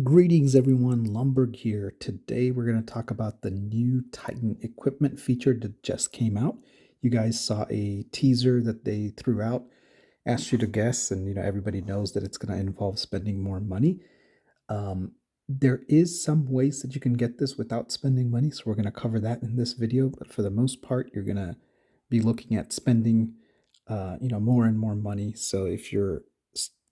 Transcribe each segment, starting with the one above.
Greetings everyone, Lumberg here. Today we're going to talk about the new Titan equipment feature that just came out. You guys saw a teaser that they threw out, asked you to guess, and everybody knows that it's going to involve spending more money. Um, there is some ways that you can get this without spending money, so we're going to cover that in this video. But for the most part, you're going to be looking at spending, more and more money. So if you're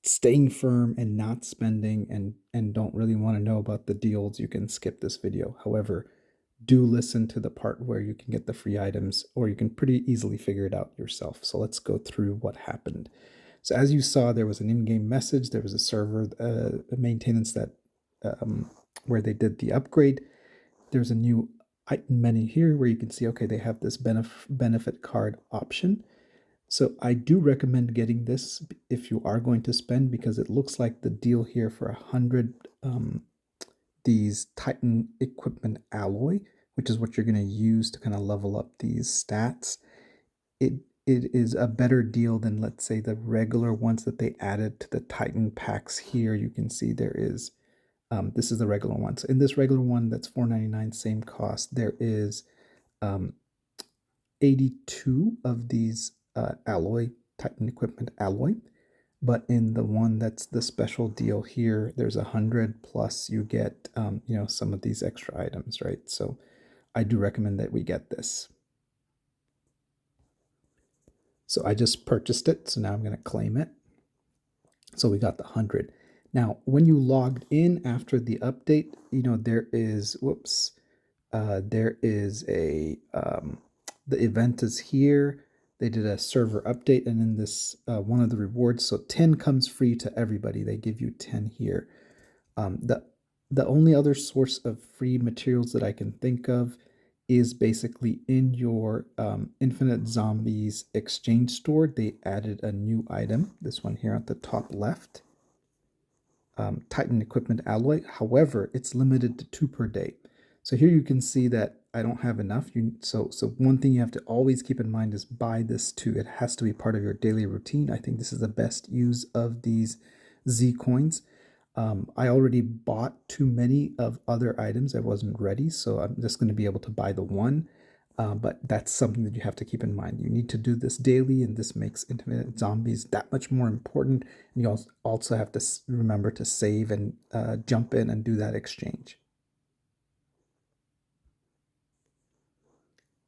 staying firm and not spending and don't really want to know about the deals, you can skip this video. However, do listen to the part where you can get the free items, or you can pretty easily figure it out yourself. So let's go through what happened. So as you saw, there was an in-game message. There was a server maintenance that where they did the upgrade. There's a new item menu here where you can see, okay, they have this benefit card option. So I do recommend getting this if you are going to spend, because it looks like the deal here for 100 these Titan equipment alloy, which is what you're going to use to kind of level up these stats. It is a better deal than, let's say, the regular ones that they added to the Titan packs here. You can see there is, this is the regular one. So in this regular one, that's $4.99, same cost. There is 82 of these alloy, Titan equipment alloy. But in the one that's the special deal here, there's 100 plus you get, some of these extra items, right? So I do recommend that we get this. So I just purchased it. So now I'm going to claim it. So we got the 100. Now, when you logged in after the update, there is, there is a, the event is here. They did a server update, and in this, one of the rewards, so 10 comes free to everybody. They give you 10 here. The only other source of free materials that I can think of is basically in your Infinite Zombies exchange store. They added a new item, this one here at the top left, Titan equipment alloy. However, it's limited to 2 per day. So here you can see that I don't have enough. So one thing you have to always keep in mind is buy this too. It has to be part of your daily routine. I think this is the best use of these Z coins. I already bought too many of other items. I wasn't ready, so I'm just going to be able to buy the one. But that's something that you have to keep in mind. You need to do this daily, and this makes Infinite Zombies that much more important. And you also have to remember to save and jump in and do that exchange.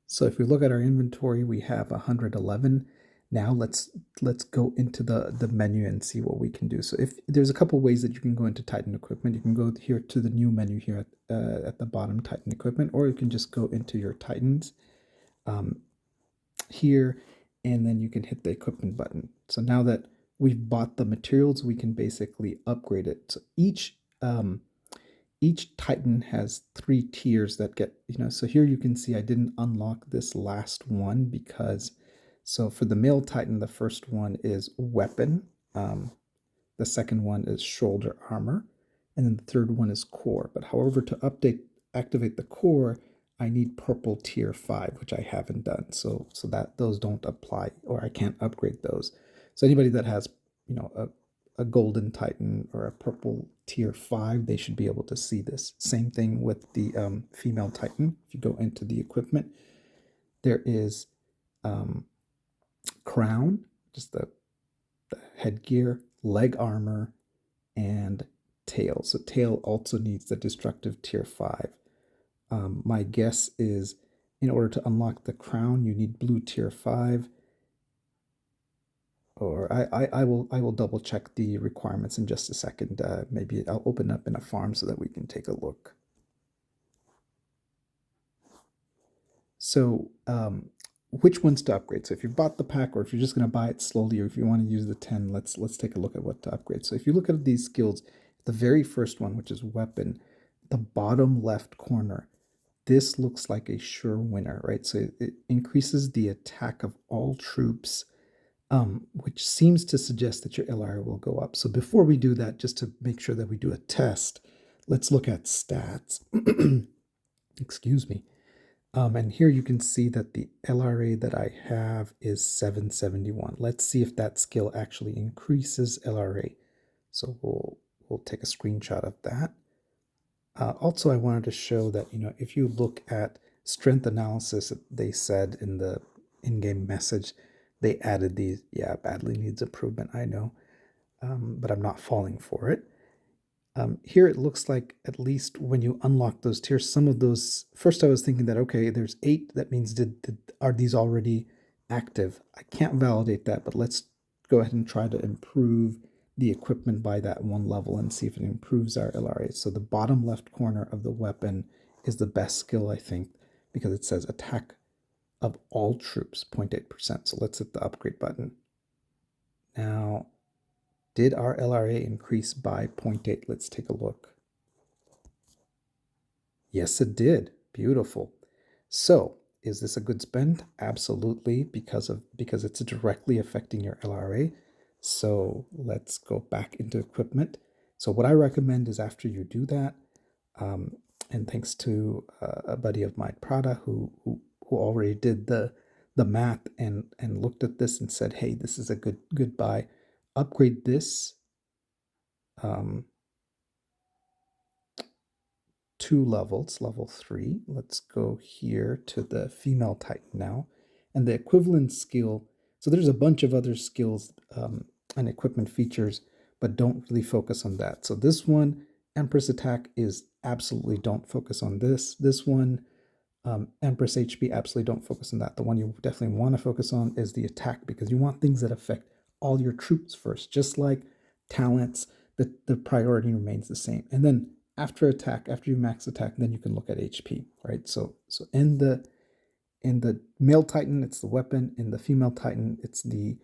So if we look at our inventory, we have 111. Now let's go into the menu and see what we can do. So if there's a couple ways that you can go into Titan equipment. You can go here to the new menu here at the bottom, Titan equipment, or you can just go into your Titans here, and then you can hit the equipment button. So now that we've bought the materials, we can basically upgrade it. So each Titan has 3 tiers that get, so here you can see I didn't unlock this last one because, so for the male Titan, the first one is weapon, the second one is shoulder armor, and then the third one is core. But however, to activate the core, I need purple tier 5, which I haven't done. So that those don't apply, or I can't upgrade those. So anybody that has, a golden Titan or a purple tier 5, they should be able to see this. Same thing with the female Titan. If you go into the equipment, there is crown, just the headgear, leg armor, and tail. So tail also needs the destructive tier 5. My guess is in order to unlock the crown, you need blue tier 5. Or I will double check the requirements in just a second. Maybe I'll open up in a farm so that we can take a look. So which ones to upgrade? So if you bought the pack, or if you're just going to buy it slowly, or if you want to use the 10, let's take a look at what to upgrade. So if you look at these skills, the very first one, which is weapon, the bottom left corner, this looks like a sure winner, right? So it increases the attack of all troops, which seems to suggest that your LR will go up. So before we do that, just to make sure that we do a test, let's look at stats. Excuse me. And here you can see that the LRA that I have is 771. Let's see if that skill actually increases LRA. So we'll take a screenshot of that. Also, I wanted to show that, if you look at strength analysis, they said in the in-game message, they added these. Yeah, badly needs improvement, I know, but I'm not falling for it. Here it looks like at least when you unlock those tiers, some of those. First, I was thinking that okay, there's 8. That means are these already active? I can't validate that, but let's go ahead and try to improve the equipment by that one level and see if it improves our LRA. So the bottom left corner of the weapon is the best skill, I think, because it says attack of all troops 0.8%. So let's hit the upgrade button. Now, did our LRA increase by 0.8? Let's take a look. Yes, it did. Beautiful. So, is this a good spend? Absolutely, because it's directly affecting your LRA. So let's go back into equipment. So what I recommend is after you do that, and thanks to a buddy of mine, Prada, who already did the math and looked at this and said, hey, this is a good buy. Upgrade this 2 levels, level 3. Let's go here to the female Titan now. And the equivalent skill, so there's a bunch of other skills and equipment features, but don't really focus on that. So this one, Empress Attack, is absolutely don't focus on this. This one, Empress HP, absolutely don't focus on that. The one you definitely want to focus on is the attack, because you want things that affect all your troops first. Just like talents, the priority remains the same. And then after attack, after you max attack, then you can look at HP, right? So in the male Titan, it's the weapon. In the female Titan, it's the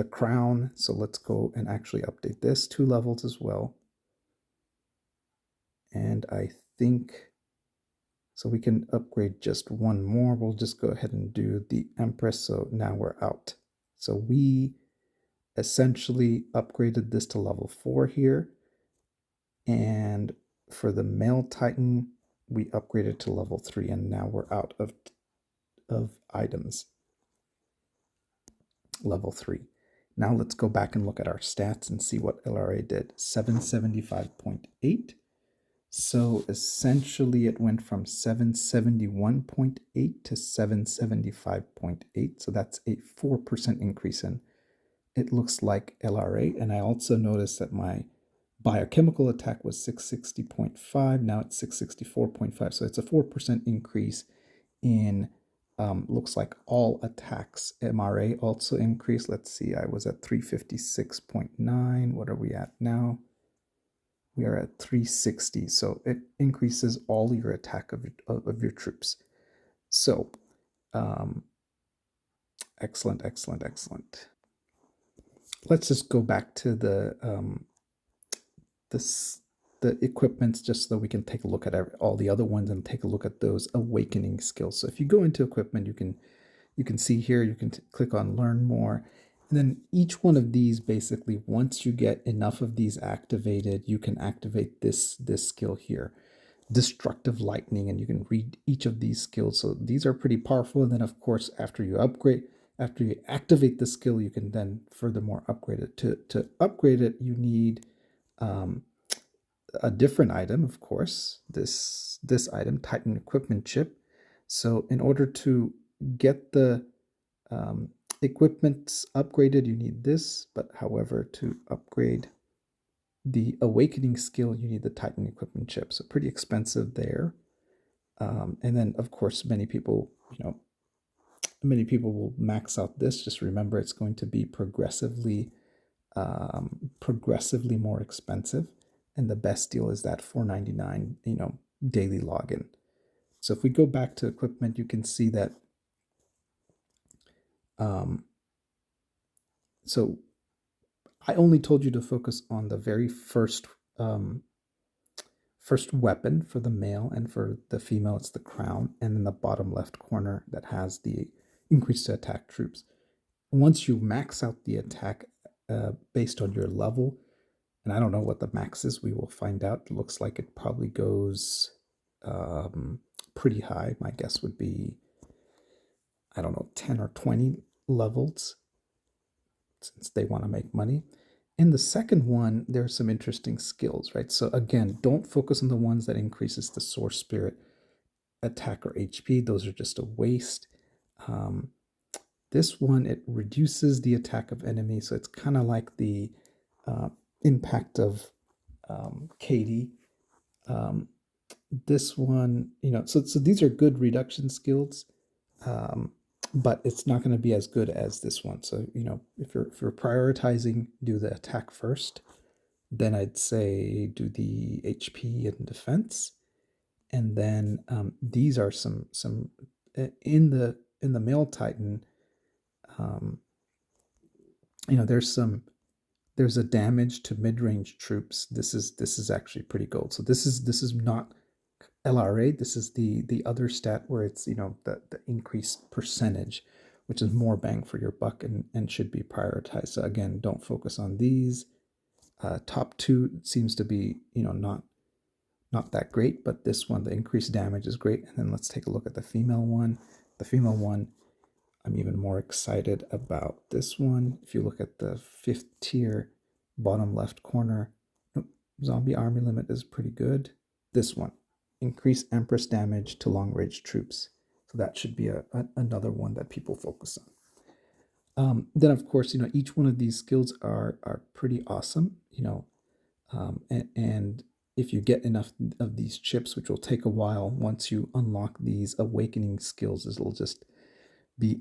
crown. So let's go and actually update this 2 levels as well. And I think so we can upgrade just one more. We'll just go ahead and do the Empress. So now we're out. So we essentially upgraded this to level 4 here. And for the male Titan, we upgraded to level 3, and now we're out of items. Level 3. Now let's go back and look at our stats and see what LRA did. 775.8. So essentially it went from 771.8 to 775.8. So that's a 4% increase in, it looks like, LRA. And I also noticed that my biochemical attack was 660.5. Now it's 664.5. So it's a 4% increase in, looks like all attacks. MRA also increased. Let's see, I was at 356.9. What are we at now? We are at 360. So it increases all your attack of your troops. So, excellent. Let's just go back to the equipments just so that we can take a look at all the other ones and take a look at those awakening skills. So if you go into equipment, you can see here, you can click on learn more. And then each one of these, basically, once you get enough of these activated, you can activate this skill here, Destructive Lightning, and you can read each of these skills. So these are pretty powerful. And then, of course, after you activate the skill, you can then furthermore upgrade it. To upgrade it, you need a different item, of course, this item, Titan Equipment Chip. So in order to get the equipment upgraded, you need this, but however, to upgrade the awakening skill, you need the Titan Equipment Chip. So pretty expensive there. And then, of course, many people will max out this. Just remember, it's going to be progressively more expensive. And the best deal is that $4.99, daily login. So if we go back to equipment, you can see that. So I only told you to focus on the very first weapon for the male, and for the female, it's the crown, and in the bottom left corner that has the increase to attack troops. Once you max out the attack based on your level, and I don't know what the max is, we will find out. It looks like it probably goes pretty high. My guess would be, I don't know, 10 or 20 levels, since they want to make money. In the second one, there's some interesting skills, right? So again, don't focus on the ones that increases the source spirit attack or HP. Those are just a waste. Um, this one, it reduces the attack of enemies, so it's kind of like the uh, impact of Katie. Um, this one, so these are good reduction skills, um, but it's not going to be as good as this one. So if you're prioritizing, do the attack first. Then I'd say do the HP and defense, and then these are some in the male Titan. Um, there's a damage to mid-range troops. This is actually pretty gold. So this is not LRA. This is the other stat where it's the increased percentage, which is more bang for your buck and should be prioritized. So again, don't focus on these. Top two seems to be not that great, but this one, the increased damage is great. And then let's take a look at the female one. The female one, I'm even more excited about this one. If you look at the 5th tier, bottom left corner, zombie army limit is pretty good. This one, increase Empress damage to long range troops. So that should be another one that people focus on. Then of course, each one of these skills are pretty awesome, and if you get enough of these chips, which will take a while, once you unlock these awakening skills, it'll just be,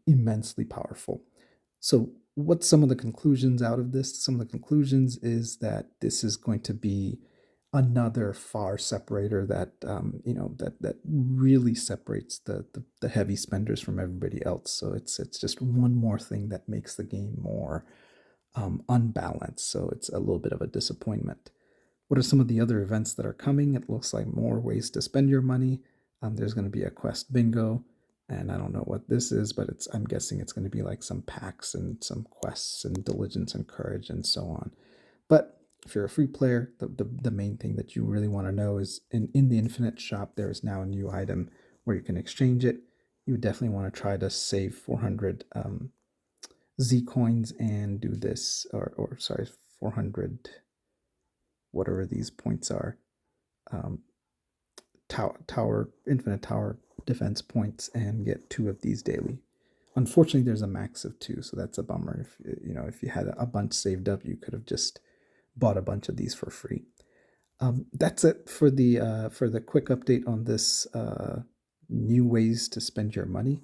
immensely powerful. So what's some of the conclusions out of this? Some of the conclusions is that this is going to be another far separator that that really separates the heavy spenders from everybody else. So it's just one more thing that makes the game more unbalanced. So it's a little bit of a disappointment. What are some of the other events that are coming? It looks like more ways to spend your money. There's going to be a quest bingo, and I don't know what this is, but I'm guessing it's going to be like some packs and some quests and diligence and courage and so on. But if you're a free player, the main thing that you really want to know is in the Infinite Shop, there is now a new item where you can exchange it. You would definitely want to try to save 400 Z coins and do this, or sorry, 400, whatever these points are, infinite tower defense points, and get 2 of these daily. Unfortunately, there's a max of 2, so that's a bummer. If you had a bunch saved up, you could have just bought a bunch of these for free. That's it for the quick update on this new ways to spend your money.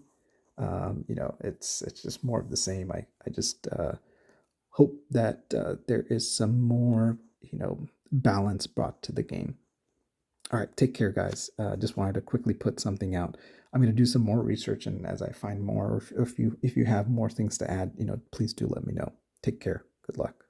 It's just more of the same. I just hope that there is some more balance brought to the game. All right, take care, guys. Just wanted to quickly put something out. I'm going to do some more research, and as I find more, or if you have more things to add, please do let me know. Take care. Good luck.